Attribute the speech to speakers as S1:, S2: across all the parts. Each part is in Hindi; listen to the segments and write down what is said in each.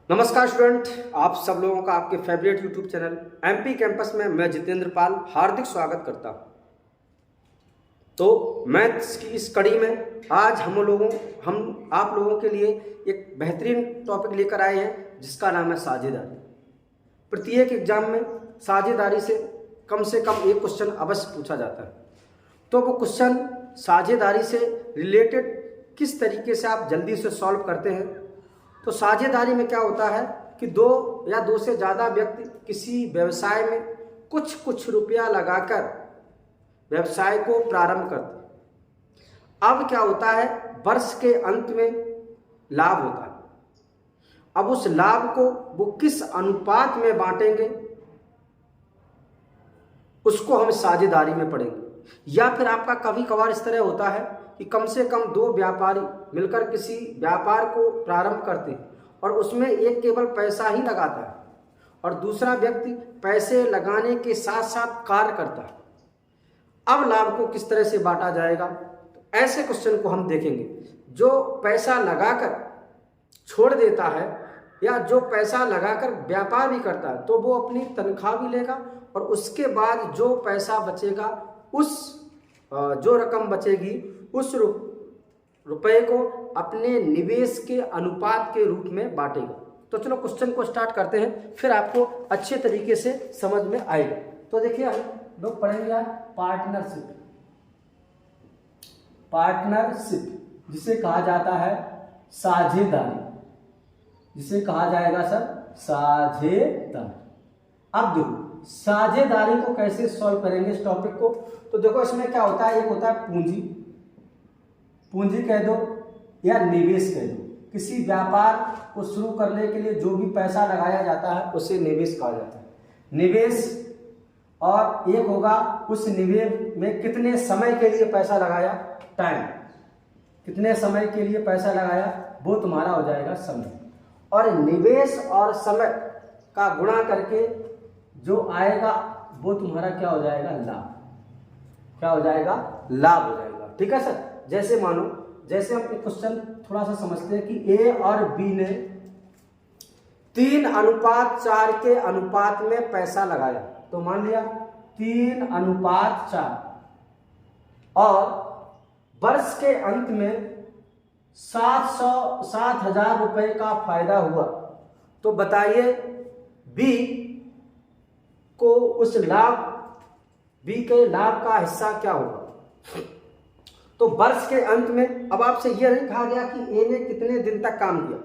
S1: नमस्कार स्टूडेंट, आप सब लोगों का आपके favourite YouTube channel MP campus में मैं जितेंद्र पाल हार्दिक स्वागत करता हूं। तो मैथ्स की इस कड़ी में आज हम आप लोगों के लिए एक बेहतरीन टॉपिक लेकर आए हैं जिसका नाम है साझेदारी। प्रत्येक एग्जाम में साझेदारी से कम एक क्वेश्चन अवश्य पूछा जाता है। तो वो क्वेश्चन साझेदारी से रिलेटेड किस तरीके से आप जल्दी से सॉल्व करते हैं। तो साझेदारी में क्या होता है कि दो या दो से ज़्यादा व्यक्ति किसी व्यवसाय में कुछ रुपया लगाकर व्यवसाय को प्रारंभ करते हैं। अब क्या होता है, वर्ष के अंत में लाभ होता है। अब उस लाभ को वो किस अनुपात में बांटेंगे उसको हम साझेदारी में पढ़ेंगे। या फिर आपका कभी कभार इस तरह होता है कि कम से कम दो व्यापारी मिलकर किसी व्यापार को प्रारंभ करते हैं और उसमें एक केवल पैसा ही लगाता है और दूसरा व्यक्ति पैसे लगाने के साथ साथ कार्य करता है। अब लाभ को किस तरह से बांटा जाएगा, तो ऐसे क्वेश्चन को हम देखेंगे। जो पैसा लगाकर छोड़ देता है या जो पैसा लगाकर व्यापार भी करता है तो वो अपनी तनख्वाह भी लेगा और उसके बाद जो पैसा बचेगा जो रकम बचेगी उस रुपए को अपने निवेश के अनुपात के रूप में बांटेगा। तो चलो क्वेश्चन को स्टार्ट करते हैं, फिर आपको अच्छे तरीके से समझ में आएगा। तो देखिए हम लोग पढ़ेंगे यार पार्टनरशिप जिसे कहा जाता है साझेदारी, जिसे कहा जाएगा सर साझेदारी। अब देखो साझेदारी को कैसे सॉल्व करेंगे इस टॉपिक को। तो देखो इसमें क्या होता है, एक होता है पूंजी कह दो या निवेश कह दो। किसी व्यापार को शुरू करने के लिए जो भी पैसा लगाया जाता है उसे निवेश कहा जाता है। निवेश और एक होगा उस निवेश में कितने समय के लिए पैसा लगाया, टाइम, कितने समय के लिए पैसा लगाया वो तुम्हारा हो जाएगा समय। और निवेश और समय का गुणा करके जो आएगा वो तुम्हारा क्या हो जाएगा, लाभ। क्या हो जाएगा, लाभ हो जाएगा। ठीक है सर। जैसे मानो, जैसे हम एक क्वेश्चन थोड़ा सा समझते हैं कि ए और बी ने 3:4 के अनुपात में पैसा लगाया। तो मान लिया 3:4 और वर्ष के अंत में 7,000 रुपए का फायदा हुआ। तो बताइए बी को बी के लाभ का हिस्सा क्या होगा। तो वर्ष के अंत में अब आपसे यह नहीं कहा गया कि ए ने कितने दिन तक काम किया,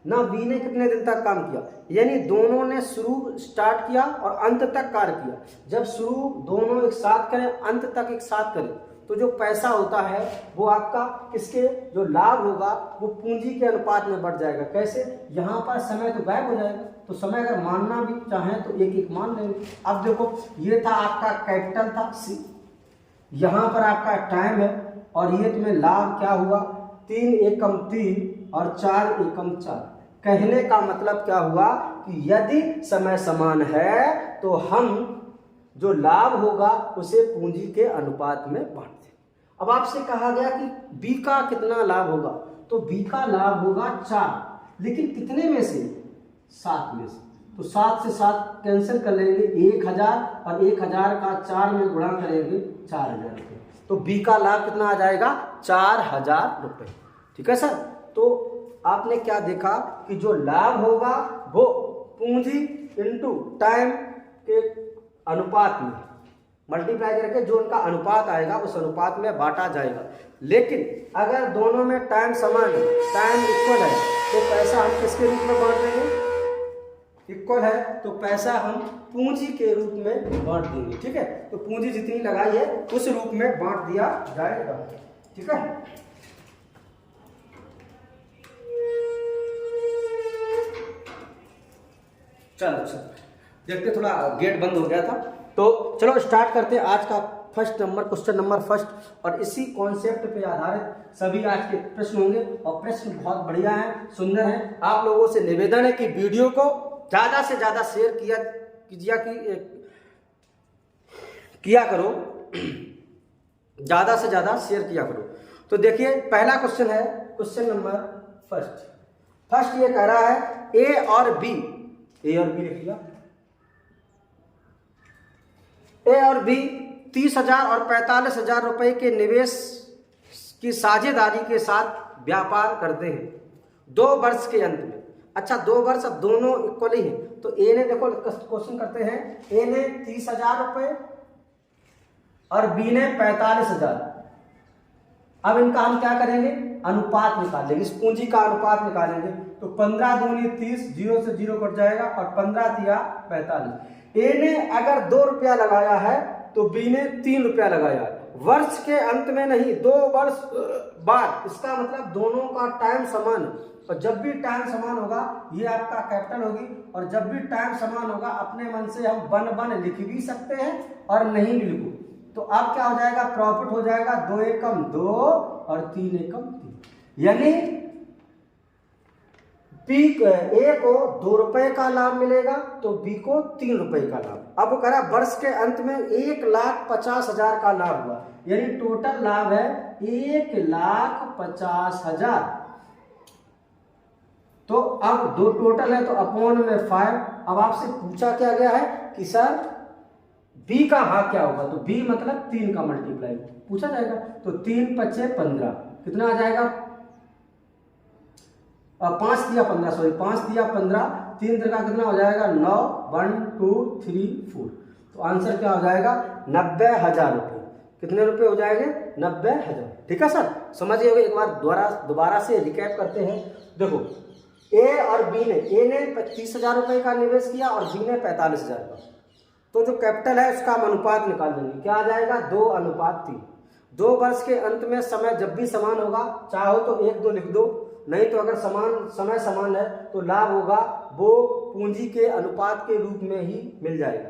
S1: ना बी ने कितने दिन तक काम किया, यानी दोनों ने शुरू स्टार्ट किया और अंत तक कार्य किया। जब शुरू दोनों एक साथ करें, अंत तक एक साथ करें, तो जो पैसा होता है वो आपका किसके, जो लाभ होगा वो पूंजी के अनुपात में बढ़ जाएगा। कैसे, यहाँ पर समय तो गायब हो जाएगा, तो समय अगर मानना भी चाहें तो एक एक मान लेंगे। अब देखो ये था आपका कैपिटल था सी, यहाँ पर आपका टाइम है और ये तुम्हें लाभ क्या हुआ 3 एकम 3 और 4 एकम 4। कहने का मतलब क्या हुआ कि यदि समय समान है तो हम जो लाभ होगा उसे पूंजी के अनुपात में बांटते। अब आपसे कहा गया कि बी का कितना लाभ होगा, तो बी का लाभ होगा 4, लेकिन कितने में से, 7 में से। तो 7 से 7 कैंसिल कर लेंगे, 1000 और 1000 का 4 में गुणा करेंगे 4000 रुपये। तो बी का लाभ कितना आ जाएगा, 4000 रुपये। ठीक है सर। तो आपने क्या देखा कि जो लाभ होगा वो पूंजी इनटू टाइम के अनुपात में मल्टीप्लाई करके जो उनका अनुपात आएगा उस अनुपात में बांटा जाएगा। लेकिन अगर दोनों में टाइम समान है, टाइम इक्वल है, तो पैसा हम किसके रूप में बांट देंगे, इक्वल है तो पैसा हम पूंजी के रूप में बांट देंगे। ठीक है। तो पूंजी जितनी लगाई है उस रूप में बांट दिया जाएगा। ठीक है। चलो देखते, थोड़ा गेट बंद हो गया था। तो चलो स्टार्ट करते हैं आज का क्वेश्चन नंबर फर्स्ट। और इसी कॉन्सेप्ट पे आधारित सभी आज के प्रश्न होंगे और प्रश्न बहुत बढ़िया है, सुंदर है। आप लोगों से निवेदन है कि वीडियो को ज़्यादा से ज़्यादा शेयर किया करो, ज़्यादा से ज़्यादा शेयर किया करो। तो देखिए पहला क्वेश्चन है, क्वेश्चन नंबर फर्स्ट ये कह रहा है ए और बी लिख लिया, ए और बी 30,000 और 45,000 रुपए के निवेश की साझेदारी के साथ व्यापार करते हैं 2 वर्ष के अंत में। अच्छा 2 वर्ष, अब दोनों इक्वल ही हैं, तो ए ने, देखो क्वेश्चन करते हैं, ए ने 30,000 रुपए और बी ने 45,000। अब इनका हम क्या करेंगे, अनुपात निकालेंगे, इस पूंजी का अनुपात निकालेंगे। तो 15 दूनी 30, 0 से 0 कट जाएगा और 15 दिया 45। ए ने अगर 2 रुपया लगाया है तो बी ने 3 रुपया लगाया है, वर्ष के अंत में नहीं, 2 वर्ष बाद। इसका मतलब दोनों का टाइम समान है, और जब भी टाइम समान होगा ये आपका कैपिटल होगी, और जब भी टाइम समान होगा अपने मन से हम बन लिख भी सकते हैं और नहीं भी लिखो। तो अब क्या हो जाएगा, प्रॉफिट हो जाएगा 2 एकम 2 और 3 एकम 3, यानी ए को 2 रुपए का लाभ मिलेगा तो बी को 3 रुपए का लाभ। अब वो कह रहा वर्ष के अंत में 1,50,000 का लाभ हुआ, यानी टोटल लाभ है 1,50,000। तो अब 2 टोटल है तो अपॉन में 5। अब आपसे पूछा क्या गया है कि सर बी का भाग क्या होगा, तो बी मतलब 3 का मल्टीप्लाई पूछा जाएगा। तो 3 पचे 15, कितना आ जाएगा, 5 दिया 15, सॉरी 5 दिया 15, 3 का कितना हो जाएगा 9, 1 2 3 4। तो आंसर क्या हो जाएगा 90,000 रुपये। कितने रुपए हो जाएंगे 90,000। ठीक है सर, समझिए। एक बार दोबारा से रिकैप करते हैं। देखो ए और बी ने, ए ने 25,000 रुपये का निवेश किया और बी ने 45,000 का। तो जो कैपिटल है उसका हम अनुपात निकाल देंगे, क्या आ जाएगा 2:3। 2 वर्ष के अंत में समय जब भी समान होगा, चाहो तो 1-2 लिख दो, नहीं तो अगर समय समान है तो लाभ होगा वो पूंजी के अनुपात के रूप में ही मिल जाएगा।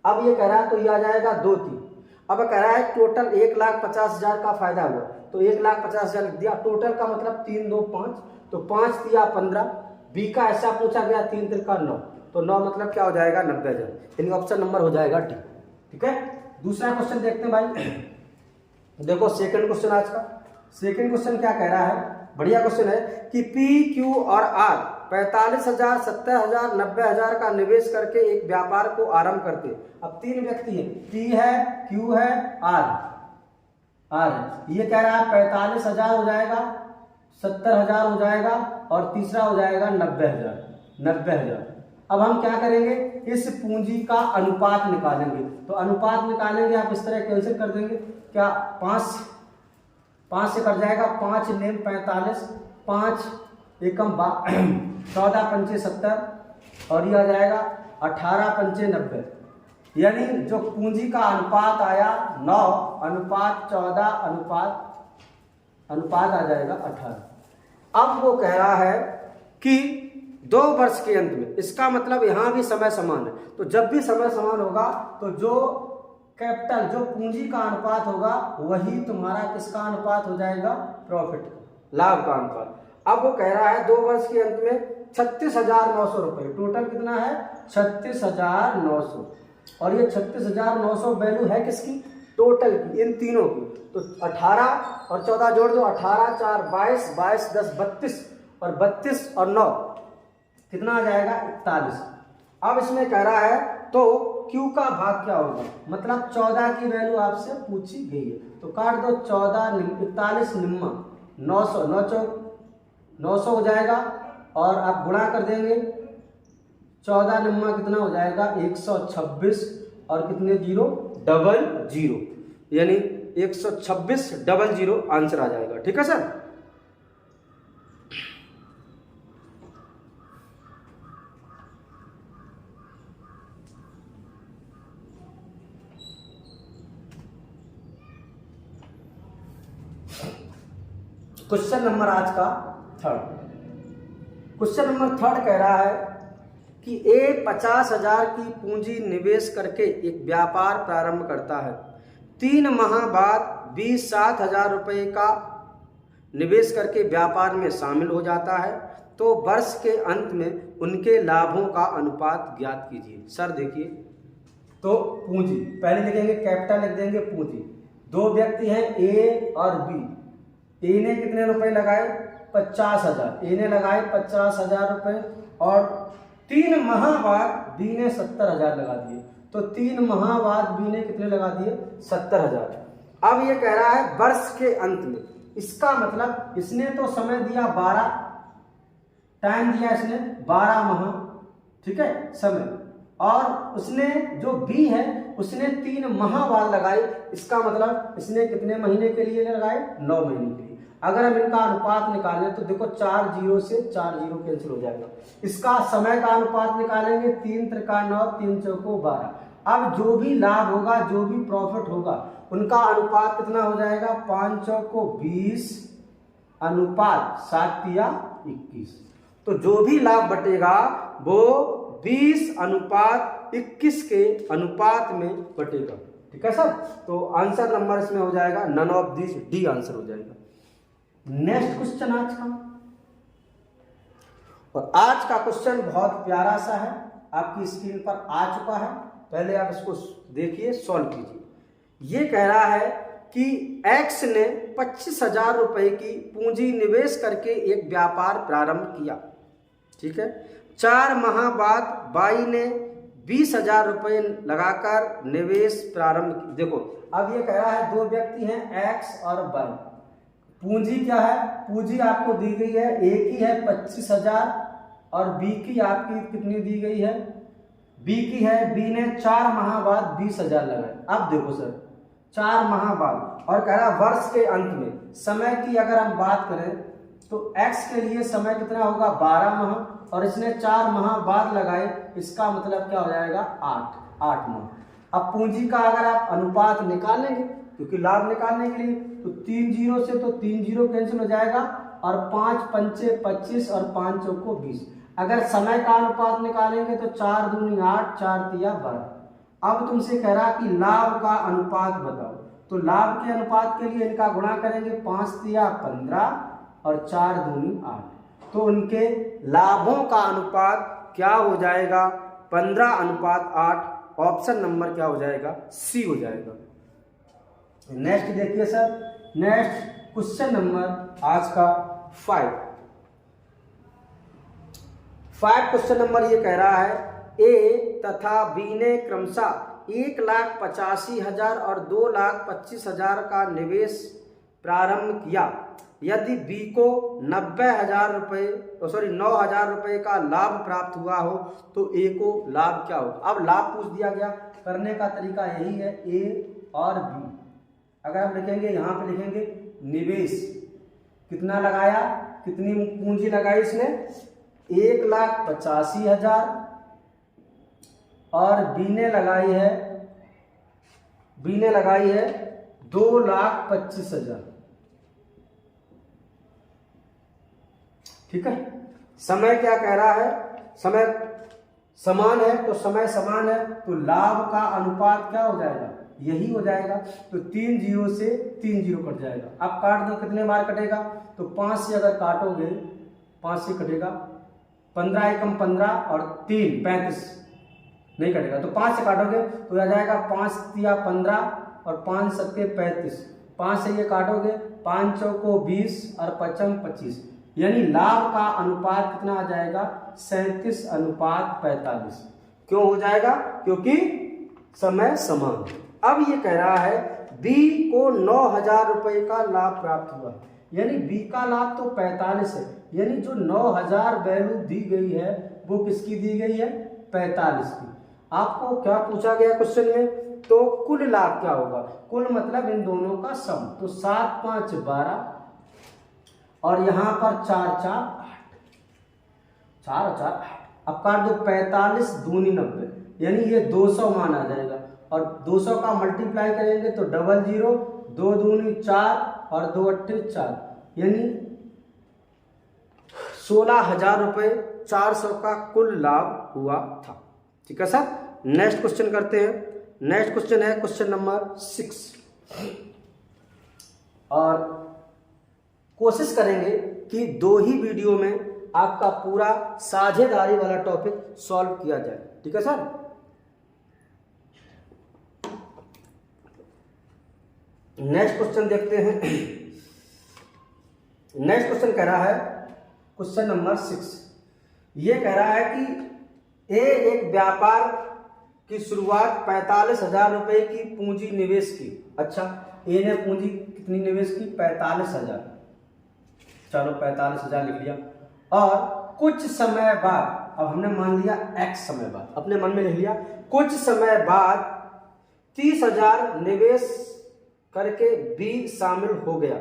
S1: अब ये कह रहा है तो ये आ जाएगा 2-3। अब कह रहा है टोटल 1,50,000 का फायदा हुआ, तो 1,50,000 लिख दिया। टोटल का मतलब 3 2 5, तो 5 दिया 15। बी का ऐसा पूछा गया 3 3 का 9, तो 9 मतलब क्या हो जाएगा 90,000, यानी ऑप्शन नंबर हो जाएगा डी। ठीक है, दूसरा क्वेश्चन देखते हैं भाई। देखो सेकंड क्वेश्चन आज का। सेकंड क्वेश्चन क्या कह रहा है, बढ़िया क्वेश्चन है कि पी क्यू और आर 45,000 70,000 90,000 का निवेश करके एक व्यापार को आरंभ करते। अब 3 व्यक्ति हैं, पी है, क्यू है, आर है। ये कह रहा है 45,000 हो जाएगा, 70,000 हो जाएगा और तीसरा हो जाएगा 90,000। अब हम क्या करेंगे, इस पूंजी का अनुपात निकालेंगे। तो अनुपात निकालेंगे, आप इस तरह कैंसिल कर देंगे, क्या 5 से कट जाएगा, 5 नेम 45, 5 एकम 14 पंचे 70 और ये आ जाएगा 18 पंचे 90, यानी जो पूंजी का अनुपात आया 9 अनुपात 14 अनुपात आ जाएगा 18। अब वो कह रहा है कि 2 वर्ष के अंत में, इसका मतलब यहां भी समय समान है, तो जब भी समय समान होगा तो जो कैपिटल, जो पूंजी का अनुपात होगा वही तुम्हारा किसका अनुपात हो जाएगा, प्रॉफिट का, लाभ का अनुपात। अब वो कह रहा है 2 वर्ष के अंत में 36,900 रुपए, टोटल कितना है 36,900, और ये 36,900 वैल्यू है किसकी, टोटल की, इन तीनों की। तो 18 और 14 जोड़ दो, 18 4 22, 22 10 32, और 32 और 9 कितना आ जाएगा 41। अब इसमें कह रहा है तो Q का भाग क्या होगा, मतलब 14 की वैल्यू आपसे पूछी गई है, तो काट दो 14 41 निम्मा 900, 900 हो जाएगा, और आप गुणा कर देंगे 14 निम्मा कितना हो जाएगा 126, और कितने 0 00, यानी 126 00 आंसर आ जाएगा। ठीक है सर। क्वेश्चन नंबर आज का 3rd। क्वेश्चन नंबर 3rd कह रहा है कि ए 50,000 की पूंजी निवेश करके एक व्यापार प्रारंभ करता है। 3 माह बाद बी 7,000 रुपये का निवेश करके व्यापार में शामिल हो जाता है, तो वर्ष के अंत में उनके लाभों का अनुपात ज्ञात कीजिए। सर देखिए, तो पूंजी पहले लिखेंगे, कैपिटल लिख देंगे, पूंजी। 2 व्यक्ति हैं ए और बी। ए ने कितने रुपए लगाए 50,000, ए ने लगाए 50,000 रुपए और 3 माह बाद बी ने 70,000 लगा दिए। तो 3 माह बाद बी ने कितने लगा दिए? 70,000। अब ये कह रहा है वर्ष के अंत में, इसका मतलब इसने तो समय दिया 12, टाइम दिया इसने 12 माह, ठीक है, समय, और उसने जो बी है उसने 3 माह बाद लगाई, इसका मतलब इसने कितने महीने के लिए लगाए? 9 महीने के लिए। अगर हम इनका अनुपात निकालें तो देखो 4 0 से 4 0 कैंसिल हो जाएगा। इसका समय का अनुपात निकालेंगे, 3 त्रिका 9, 3 चौको 12। अब जो भी लाभ होगा, जो भी प्रॉफिट होगा, उनका अनुपात कितना हो जाएगा? 5 चौको 20 अनुपात 7 या 21। तो जो भी लाभ बटेगा वो 20 अनुपात 21 के अनुपात में बटेगा। ठीक है सर, तो आंसर नंबर इसमें हो जाएगा none of this, D answer हो जाएगा। नेक्स्ट क्वेश्चन आज का, और आज का क्वेश्चन बहुत प्यारा सा है, आपकी स्क्रीन पर आ चुका है, पहले आप इसको देखिए, सॉल्व कीजिए। ये कह रहा है कि एक्स ने 25,000 रुपए की पूंजी निवेश करके एक व्यापार प्रारंभ किया, ठीक है। 4 माह बाद वाई ने 20,000 रुपए लगाकर निवेश प्रारंभ की। देखो अब ये कह रहा है दो व्यक्ति हैं एक्स और वाई, पूंजी क्या है? पूंजी आपको दी गई है, ए की है 25,000 और बी की आपकी कितनी दी गई है? बी की है, बी ने 4 माह बाद 20,000 लगाए। अब देखो सर 4 माह बाद, और कह रहा वर्ष के अंत में, समय की अगर हम बात करें तो x के लिए समय कितना होगा? 12 माह, और इसने 4 माह बाद लगाए, इसका मतलब क्या हो जाएगा? 8 माह। अब पूंजी का अगर आप अनुपात निकालेंगे, क्योंकि लाभ निकालने के लिए, तो 3 0 से तो 3 0 कैंसिल हो जाएगा, और 5 पंचे 25 और 5 चौको 20। अगर समय का अनुपात निकालेंगे तो 4 दूनी 8, 4 तिया 12। अब तुमसे कह रहा कि लाभ का अनुपात बताओ, तो लाभ के अनुपात के लिए इनका गुणा करेंगे, 5 तिया 15 और 4 दूनी 8। तो उनके लाभों का अनुपात क्या हो जाएगा? 15:8। ऑप्शन नंबर क्या हो जाएगा? सी हो जाएगा। नेक्स्ट देखिए सर, नेक्स्ट क्वेश्चन नंबर आज का 5 क्वेश्चन नंबर ये कह रहा है ए तथा बी ने क्रमशः 1,85,000 और 2,25,000 का निवेश प्रारंभ किया। यदि बी को 9,000 रुपये का लाभ प्राप्त हुआ हो तो ए को लाभ क्या होगा? अब लाभ पूछ दिया गया, करने का तरीका यही है, ए और बी। अगर हम लिखेंगे, यहाँ पे लिखेंगे निवेश कितना लगाया, कितनी पूंजी लगाई इसने? 1,85,000 और बी ने लगाई है 2,25,000। ठीक है। समय क्या कह रहा है? समय समान है, तो समय समान है तो लाभ का अनुपात क्या हो जाएगा? यही हो जाएगा। तो 3 0 से 3 0 कट जाएगा। अब काट दो, कितने बार कटेगा? तो 5 से अगर काटोगे, 5 से कटेगा, 15 एकम 15 और 3 35 नहीं कटेगा, तो 5 से काटोगे तो आ जाएगा 5 तिया 15 और 5 सत्ते 35। 5 से ये काटोगे, 5 चौको 20 और 5 25, यानी लाभ का अनुपात कितना आ जाएगा? 37:45। क्यों हो जाएगा? क्योंकि समय समान है। अब ये कह रहा है बी को 9,000 रुपए का लाभ प्राप्त हुआ, यानी बी का लाभ तो 45 है, यानी जो 9,000 वैल्यू दी गई है वो किसकी दी गई है? 45 की। आपको क्या पूछा गया क्वेश्चन में? तो कुल लाभ क्या होगा? कुल मतलब इन दोनों का सम, तो 7 5 12 और यहां पर 4 4 8, 4 और 4 8। अब काट दो, 45 दूनी 90, यानी ये 200 मान आ जाएगा, और 200 का मल्टीप्लाई करेंगे तो 00, 2 दूनी 4 और 2 अट्ठे 4, यानी 16,000 रुपये 400 का कुल लाभ हुआ था। ठीक है सर, नेक्स्ट क्वेश्चन करते हैं। नेक्स्ट क्वेश्चन है क्वेश्चन नंबर 6, और कोशिश करेंगे कि 2 ही वीडियो में आपका पूरा साझेदारी वाला टॉपिक सॉल्व किया जाए। ठीक है सर, नेक्स्ट क्वेश्चन देखते हैं। नेक्स्ट क्वेश्चन कह रहा है क्वेश्चन नंबर 6, ये कह रहा है कि ए एक व्यापार की शुरुआत 45,000 रुपए की पूंजी निवेश की। अच्छा, ए ने पूंजी कितनी निवेश की? 45,000। चलो 45,000 लिख लिया। और कुछ समय बाद, अब हमने मान लिया एक्स समय बाद, अपने मन में लिख लिया, कुछ समय बाद 30,000 निवेश करके बी शामिल हो गया।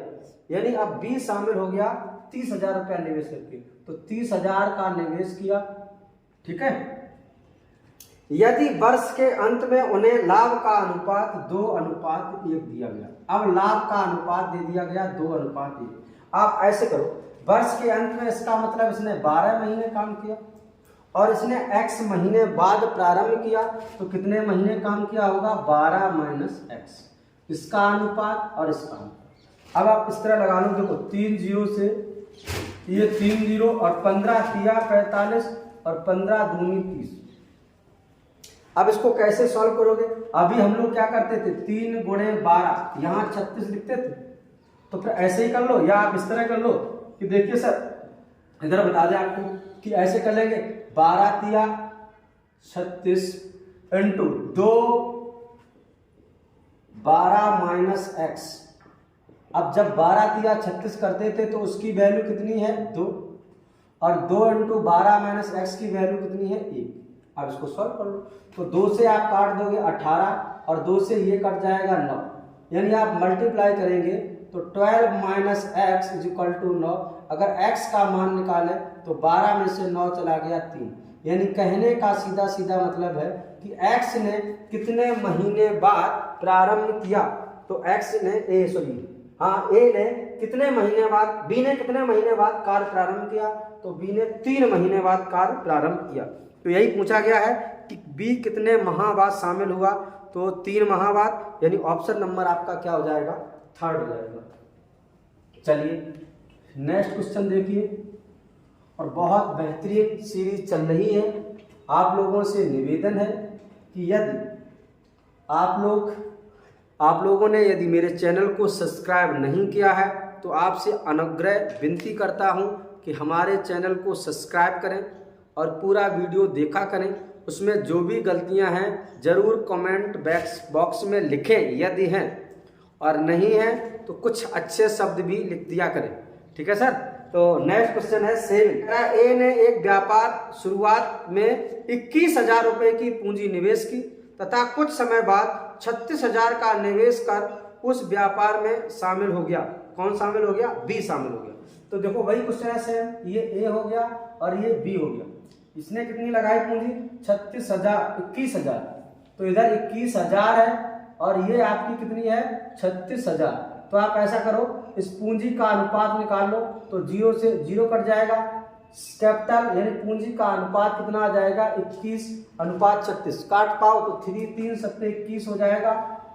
S1: यानी अब बी शामिल हो गया 30,000 रुपया निवेश करके, तो 30,000 का निवेश किया। ठीक है। यदि वर्ष के अंत में उन्हें लाभ का अनुपात 2:1 दिया गया। अब लाभ का अनुपात दे दिया गया 2:1। आप ऐसे करो, वर्ष के अंत में इसका मतलब इसने 12 महीने काम किया और इसने x महीने बाद प्रारंभ किया, तो कितने महीने काम किया होगा? 12 - x, इसका अनुपात और इसका अनुपात। अब आप इस तरह लगा लो, देखो 3 0 से ये 3 0 और 15 तिया 45 और 15 दूनी 30। अब इसको कैसे सॉल्व करोगे? अभी हम लोग क्या करते थे, 3 × 12, यहाँ 36 लिखते थे, तो फिर ऐसे ही कर लो, या आप इस तरह कर लो कि देखिए सर इधर बता दें आपको कि ऐसे कर लेंगे 12 तिया 36 इंटू 2 12 - x। अब जब 12 तिया 36 करते थे तो उसकी वैल्यू कितनी है? 2, और 2 × 12 - x की वैल्यू कितनी है? 1। अब इसको सॉल्व कर लो, तो 2 से आप काट दोगे 18 और 2 से ये कट जाएगा 9, यानी आप मल्टीप्लाई करेंगे तो 12 - x = 9। अगर x का मान निकालें तो 12 में से 9 चला गया 3। यानी कहने का सीधा सीधा मतलब है कि x ने कितने महीने बाद प्रारंभ किया, तो x ने ए ने कितने महीने बाद, बी ने कितने महीने बाद कार्य प्रारंभ किया, तो बी ने 3 महीने बाद कार्य प्रारंभ किया। तो यही पूछा गया है कि बी कितने माह बाद शामिल हुआ, तो 3 माह बाद, यानी ऑप्शन नंबर आपका क्या हो जाएगा? 3rd हो जाएगा। चलिए नेक्स्ट क्वेश्चन देखिए, और बहुत बेहतरीन सीरीज चल रही है। आप लोगों से निवेदन है कि यदि आप लोगों ने यदि मेरे चैनल को सब्सक्राइब नहीं किया है तो आपसे अनुग्रह विनती करता हूं कि हमारे चैनल को सब्सक्राइब करें और पूरा वीडियो देखा करें। उसमें जो भी गलतियां हैं ज़रूर कमेंट बॉक्स में लिखें यदि हैं, और नहीं है तो कुछ अच्छे शब्द भी लिख दिया करें। ठीक है सर। तो नेक्स्ट क्वेश्चन है 7। ए ने एक व्यापार शुरुआत में 21,000 रुपए की पूंजी निवेश की तथा कुछ समय बाद 36,000 का निवेश कर उस व्यापार में शामिल हो गया। कौन शामिल हो गया? बी शामिल हो गया। तो देखो वही क्वेश्चन है सेम, ये ए हो गया और ये बी हो गया। इसने कितनी लगाई पूंजी? 21,000। तो इधर 21,000 है और ये आपकी कितनी है? 36,000। तो आप ऐसा करो, इस पूंजी का अनुपात निकाल लो, तो 0 से 0 कट जाएगा, कैपिटल यानी पूंजी का अनुपात कितना आ जाएगा? 21:36। काट पाओ तो 3 3 7 21 हो जाएगा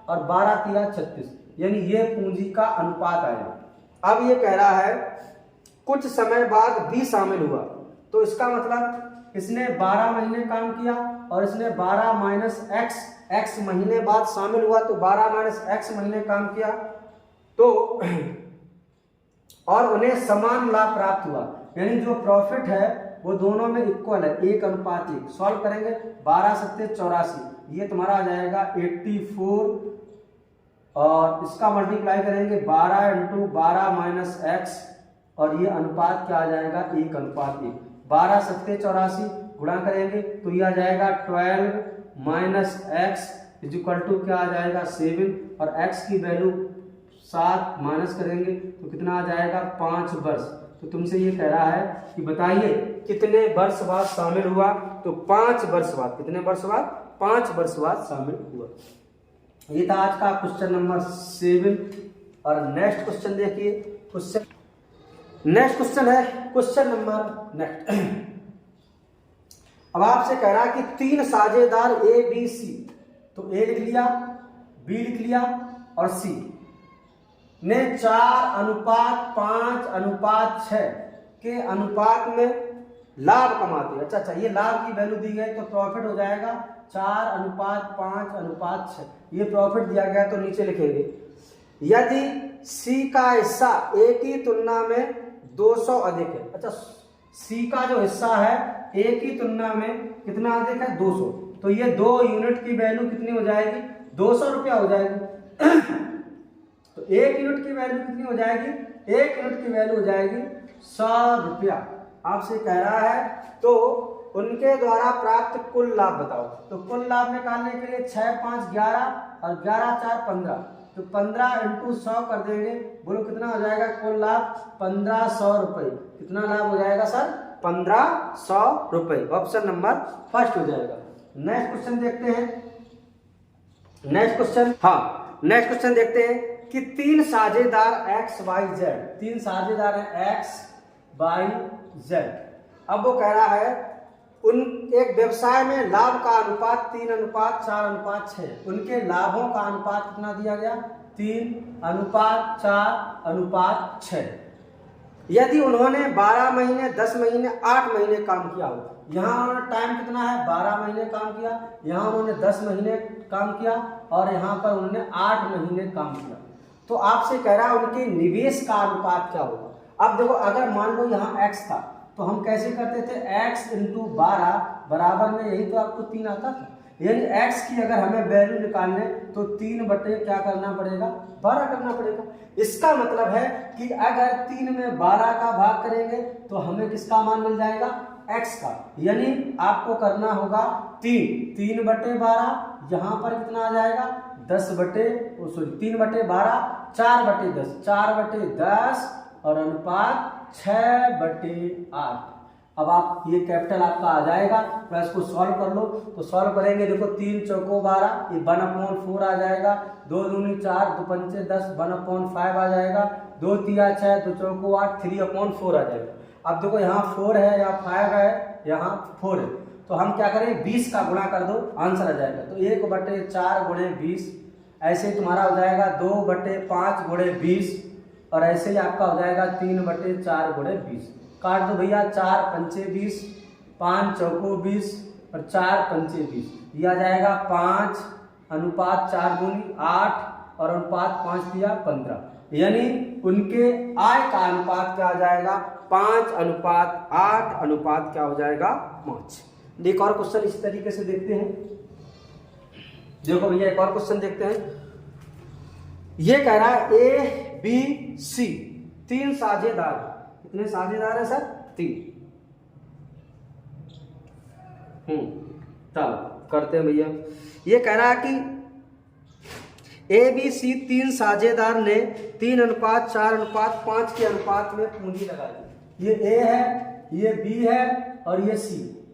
S1: और 12 तिया 36, यानी ये पूंजी का अनुपात आएगा। अब ये कह रहा है कुछ समय बाद बी शामिल हुआ, तो इसका मतलब इसने 12 महीने काम किया और इसने 12 - x महीने बाद शामिल हुआ, तो 12 - x महीने काम किया, तो और उन्हें समान लाभ प्राप्त हुआ, यानी जो प्रॉफिट है वो दोनों में इक्वल है, 1:1। सॉल्व करेंगे 12 × 7 = 84, ये तुम्हारा आ जाएगा 84, और इसका मल्टीप्लाई करेंगे 12 × 12 - x, और ये अनुपात क्या आ जाएगा? 1:1। 12 × 7 = 84, गुणा करेंगे तो ये आ जाएगा 12 - x = क्या आ जाएगा? 7, और x की वैल्यू 7 माइनस करेंगे तो कितना आ जाएगा? 5 वर्ष। तो तुमसे ये कह रहा है कि बताइए कितने वर्ष बाद शामिल हुआ, तो 5 वर्ष बाद। कितने वर्ष बाद? 5 वर्ष बाद शामिल हुआ। ये था आज का क्वेश्चन नंबर 7। और नेक्स्ट क्वेश्चन देखिए, नेक्स्ट क्वेश्चन है क्वेश्चन नंबर नेक्स्ट। अब आपसे कह रहा है कि 3 साझेदार ए बी सी, तो ए लिख लिया, बी लिख लिया और सी ने 4:5:6 के अनुपात में लाभ कमाते। अच्छा, ये लाभ की वैल्यू दी गई तो प्रॉफिट हो जाएगा 4:5:6। ये प्रॉफिट दिया गया तो नीचे लिखेंगे यदि सी का हिस्सा ए की तुलना में 200 अधिक है। अच्छा, सी का जो हिस्सा है ए की तुलना में कितना अधिक है 200, तो ये 2 यूनिट की वैल्यू कितनी हो जाएगी 200 रुपया हो जाएगी। तो 1 यूनिट की वैल्यू कितनी हो जाएगी, 1 यूनिट की वैल्यू हो जाएगी 100 रुपया। आपसे कह रहा है तो उनके द्वारा प्राप्त कुल लाभ बताओ। तो कुल लाभ निकालने के लिए 6 5 11 और 11 4 15, तो 15 × 100 कर देंगे, बोलो कितना हो जाएगा कुल लाभ 1500 रुपये। कितना लाभ हो जाएगा सर 1500 रुपये। ऑप्शन नंबर फर्स्ट हो जाएगा। नेक्स्ट क्वेश्चन देखते हैं। नेक्स्ट क्वेश्चन देखते हैं कि 3 साझेदार XYZ, 3 साझेदार हैं XYZ। अब वो कह रहा है उन एक व्यवसाय में लाभ का अनुपात 3:4:6, उनके लाभों का अनुपात कितना दिया गया 3:4:6। यदि उन्होंने 12 महीने 10 महीने 8 महीने काम किया हो, यहाँ उन्होंने टाइम कितना है 12 महीने काम किया, यहाँ उन्होंने 10 महीने काम किया और यहाँ पर उन्होंने 8 महीने काम किया, तो आपसे कह रहा है उनके निवेश का अनुपात क्या होगा। अब देखो अगर मान लो यहाँ x था तो हम कैसे करते थे x × 12 बराबर में यही तो आपको 3 आता था, यानी x की अगर हमें वैल्यू निकालने तो 3 बटे क्या करना पड़ेगा 12 करना पड़ेगा। इसका मतलब है कि अगर 3 में 12 का भाग करेंगे तो हमें किसका मान मिल जाएगा x का, यानी आपको करना होगा 3 बटे 12, यहाँ पर कितना आ जाएगा 3 बटे 12 4 बटे 10, 4 बटे 10 और अनुपात 6 बटे 8। अब आप ये कैपिटल आपका आ जाएगा, तो इसको सॉल्व कर लो। तो सॉल्व करेंगे, देखो 3 चौको 12, ये 1/4 आ जाएगा, 2 दूनी 4, 2 पंचे 10, 1/5 आ जाएगा, 2 तिया 6, 2 चौको 8, 3/4 आ जाएगा। अब देखो यहाँ 4 है या 5 है, यहाँ 4 है, तो हम क्या करें 20 का गुणा कर दो, आंसर आ जाएगा। तो 1/4 × 20, ऐसे तुम्हारा हो जाएगा 2/5 × 20 और ऐसे ही आपका हो जाएगा 3/4 × 20। काट दो भैया, 4 पंचे 20, 5 चौको 20 और 4 पंचे 20, यह आ जाएगा 5:4 दूनी 8 और अनुपात 5 दिया 15, यानी उनके आय का अनुपात क्या आ जाएगा 5:8 अनुपात क्या हो जाएगा 5। एक और क्वेश्चन इस तरीके से देखते हैं। देखो भैया एक और क्वेश्चन देखते हैं। ये कह रहा है ABC 3 साझेदार, कितने साझेदार है सर 3। चलो करते हैं भैया। ये कह रहा है कि ABC 3 साझेदार ने 3:4:5 के अनुपात में पूंजी लगाई। ये A है, ये B है और ये C।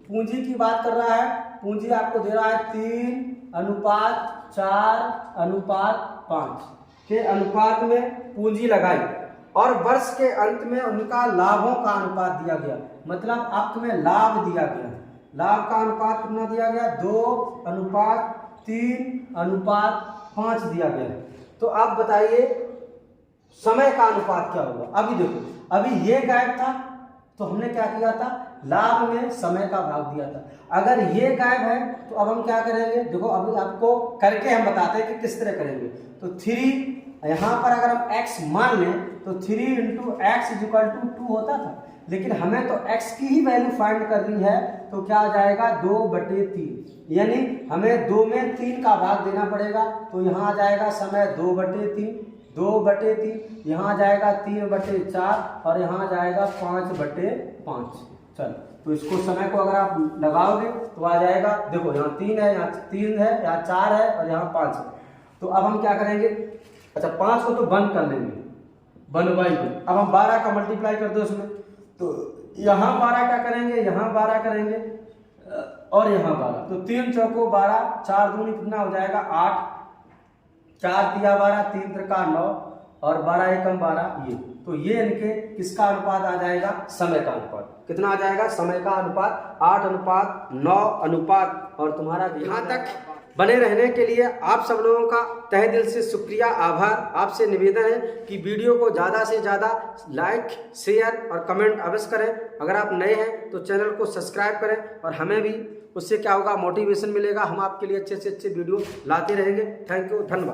S1: पूंजी की बात कर रहा है, पूंजी आपको दे रहा है 3:4:5 के अनुपात में पूंजी लगाई और वर्ष के अंत में उनका लाभों का अनुपात दिया गया, मतलब आप तुम्हें लाभ दिया गया। लाभ का अनुपात कितना दिया गया 2:3:5 दिया गया है। तो आप बताइए समय का अनुपात क्या होगा। अभी देखो, अभी ये गायब था तो हमने क्या किया था, लाभ में समय का भाग दिया था। अगर ये गायब है तो अब हम क्या करेंगे, देखो अभी आपको करके हम बताते हैं कि किस तरह करेंगे। तो 3 यहाँ पर अगर हम x मान लें तो 3 × x = 2 होता था, लेकिन हमें तो x की ही वैल्यू फाइंड करनी है, तो क्या आ जाएगा 2/3, यानी हमें 2 में 3 का भाग देना पड़ेगा। तो यहाँ आ जाएगा समय 2/3, यहाँ आ जाएगा 3/4 और यहाँ आ जाएगा 5/5। चलो तो इसको समय को अगर आप लगाओगे तो आ जाएगा, देखो यहाँ 3 है, यहाँ 3 है, यहाँ 4 है और यहाँ 5 है। तो अब हम क्या करेंगे, अच्छा 5 को तो बंद कर लेंगे, बनवाई को। अब हम 12 का मल्टीप्लाई कर दो इसमें, तो यहाँ 12 का करेंगे, यहाँ 12 करेंगे और यहाँ 12, तो 3 चौको 12, 4 दूनी कितना हो जाएगा 8, 4 तिया 12, 3 त्रिका 9 और 12 एकम 12 ये। तो ये इनके किसका अनुपात आ जाएगा, समय का अनुपात। कितना आ जाएगा, समय का अनुपात 8:9 और तुम्हारा यहाँ तक बने रहने के लिए आप सब लोगों का तहे दिल से शुक्रिया, आभार। आपसे निवेदन है कि वीडियो को ज़्यादा से ज़्यादा लाइक, शेयर और कमेंट अवश्य करें। अगर आप नए हैं तो चैनल को सब्सक्राइब करें और हमें भी उससे क्या होगा, मोटिवेशन मिलेगा। हम आपके लिए अच्छे से अच्छे वीडियो लाते रहेंगे। थैंक यू, धन्यवाद।